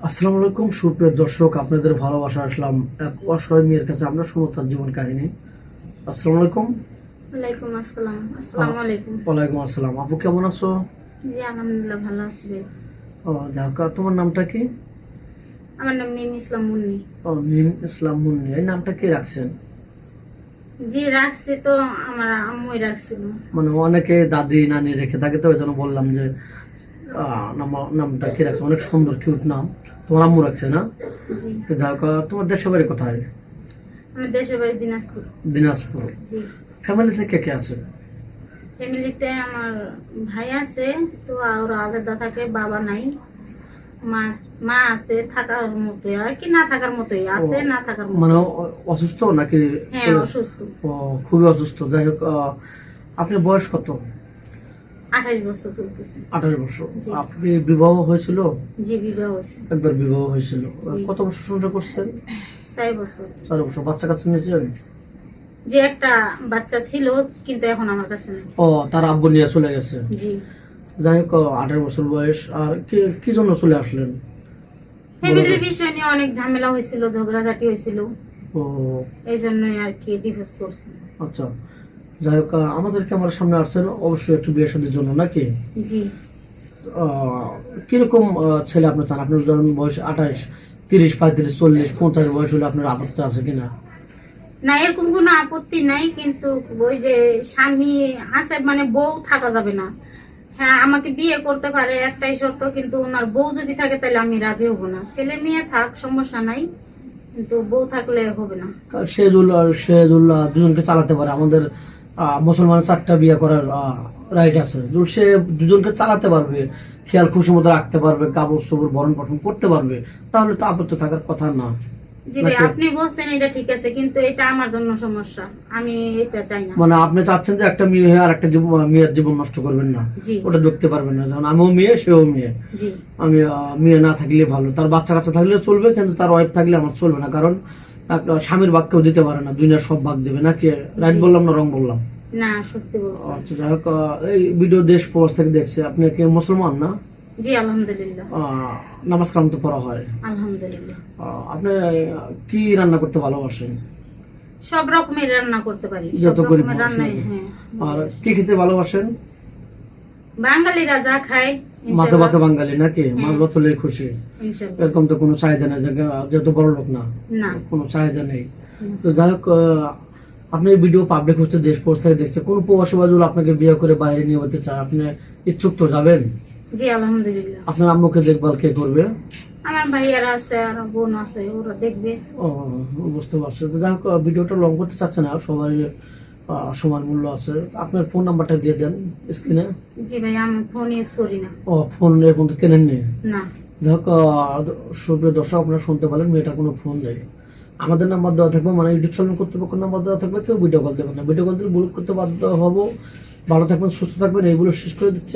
আসসালামু আলাইকুম সুপ্রিয় দর্শক, আপনাদের ভালোবাসা আসলাম এক অসহায় মেয়ের কাছে। আমরা শুনবো তার জীবন কাহিনী। আসসালামু আলাইকুম। ওয়ালাইকুম আসসালাম। আসসালামু আলাইকুম। ওয়ালাইকুম আসসালাম। আপু কেমন আছো? জি আলহামদুলিল্লাহ ভালো আছি ভাই। ও যাক, তোমার নামটা কি? আমার নাম মিম ইসলাম মুন্নি। ও মিম ইসলাম মুন্নি। এই নামটা কে রাখছেন? জি রাখছি তো, আমার আম্মুই রাখছিল। মানে অনেকে দাদি নানি রেখে থাকে, তো ওই জন্য বললাম যে নামটা কে রাখছে। অনেক সুন্দর কিউট নাম। তোমার আম্মু রাখছে না? জি। তো যাক, তোমার দেশের বাড়ি কোথায়? আমার দেশের বাড়ি দিনাজপুর। দিনাজপুর। জি। ফ্যামিলিতে কে কে আছে? ফ্যামিলিতে আমার ভাই আছে, তো ওরা আলাদা থাকে, বাবা নাই। মা মা আছে, থাকার মতোই আর কি, না থাকার মতোই আছে, না থাকার মতো। মানে অসুস্থ নাকি? হ্যাঁ অসুস্থ। ও খুবই অসুস্থ। যাই হোক, আপনার বয়স কত? 28 বছর চলতেছে। 28 বছর। জি। আপনি বিবাহ হয়েছিল? জি বিবাহ হয়েছে। একবার বিবাহ হয়েছিল। জি। কত বছর সংসার করছেন? 4 বছর। 4 বছর। বাচ্চা কাচ্চা নিয়েছেন? যে একটা বাচ্চা ছিল, কিন্তু এখন আমার কাছে নেই। ও, তার আব্বু নিয়ে চলে গেছে। জি। যাই হোক, 28 বছর বয়স। আর কি জন্য চলে আসলেন? ফ্যামিলির বিষয় নিয়ে অনেক ঝামেলা হয়েছিল, ঝগড়াঝাটি হয়েছিল, ও এই জন্যই আর কি ডিভোর্স করছি। আচ্ছা। যাই হোক, আমাদের ক্যামেরার সামনে আসছেন অবশ্যই একটু বিয়ে শাদীর জন্য নাকি? জি। কিরকম ছেলে আপনি চান? আপনার যখন বয়স 28, 30, 35, 40, 50 বয়স হলে আপনার আপত্তি আছে কিনা? না এরকম কোনো আপত্তি নাই, কিন্তু ওই যে স্বামী আছে, মানে বউ থাকা যাবে না। হ্যাঁ আমাকে বিয়ে করতে পারে, একটাই শর্ত, কিন্তু ওনার বউ যদি থাকে তাহলে আমি রাজি হব না। ছেলে মেয়ে থাক সমস্যা নাই, কিন্তু বউ থাকলে হবে না। সে দুজনকে চালাতে পারে। আমাদের মুসলমানের 4টা বিয়ে করার রাইট আছে। যদি সে দুজনকে চালাতে পারবে, খেয়াল খুশি মতো রাখতে পারবে, কাপড় চোপড় ভরণ পোষণ করতে পারবে, তাহলে তো আপত্তি থাকার কথা না। জি ভাই নাকি? আপনি বলছেন এটা ঠিক আছে, কিন্তু এটা আমার জন্য সমস্যা, আমি এটা চাই না। মানে আপনি চাচ্ছেন যে একটা মেয়ে হয়ে আর একটা মেয়ের জীবন নষ্ট করবেন না, জি। ওটা দেখতে পারবেন না। যেমন আমিও মেয়ে, সেও মেয়ে। জি। আমি মেয়ে না থাকলে ভালো, তার বাচ্চা কাচ্চা থাকলে চলবে, কিন্তু তার ওয়াইফ থাকলে আমার চলবে না। কারণ একটা স্বামীর ভাগ কেউ দিতে পারে না, দুনিয়ার সব ভাগ দেবে নাকি? রাইট জি। বললাম না রং বললাম? না সত্যি বলছেন। আচ্ছা, যাই হোক, এই ভিডিও দেশ প্রবাস থেকে দেখছে। আপনি কি মুসলমান না? জি আলহামদুলিল্লাহ। নামাজ কালাম তো পড়া হয়? আলহামদুলিল্লাহ। আপনি কি রান্না করতে ভালোবাসেন? সব রকমের রান্না করতে পারি, সব যত গরিব রকমের মানুষ রান্নাই। নাকি? হ্যাঁ আর কি খেতে ভালোবাসেন? বাঙালিরা যা খায় মাছে ভাতে ইনশাআল্লাহ। বাঙালি নাকি? মাছ ভাত হলেই খুশি। ইনশাআল্লাহ। এরকম তো কোনো চাহিদা নেই, যেহেতু বড় লোক না, না। কোনো চাহিদা নেই। তো যাই হোক, আপনি ভিডিও পাবলিক হচ্ছে, দেশ প্রবাস থেকে দেখছে। কোন প্রবাসী বাজুল আপনাকে বিয়ে করে বাইরে নিয়ে যেতে চায়, আপনি ইচ্ছুক তো যাবেন? জি আলহামদুলিল্লাহ। আপনার আম্মুকে দেখভাল কে করবে? আমার ভাইয়ারা আছে আর বোন আছে, ওরা দেখবে। ও বুঝতে পারছি। তো যাই হোক, ভিডিওটা লং করতে চাচ্ছে না, সবাই সমান মূল্য আছে। আপনার ফোন নাম্বারটা দিয়ে দেন স্ক্রিনে। জি ভাই আমি ফোন ইউজ করি না। ও ফোন এখন তো কেনেননি? না। যাই হোক, সুপ্রিয় দর্শক, আপনারা শুনতে পারেন, মেয়েটার কোনো ফোন নেই। আমাদের নাম্বার দেওয়া থাকবে, মানে ইউটিউব চ্যানেল কর্তৃপক্ষের নাম্বার দেওয়া থাকবে। কেউ ভিডিও কল দেবেন না, ভিডিও কল দিলে ব্লক করতে বাধ্য হবো। ভালো থাকবেন, সুস্থ থাকবেন, এইগুলো শেষ করে দিচ্ছি।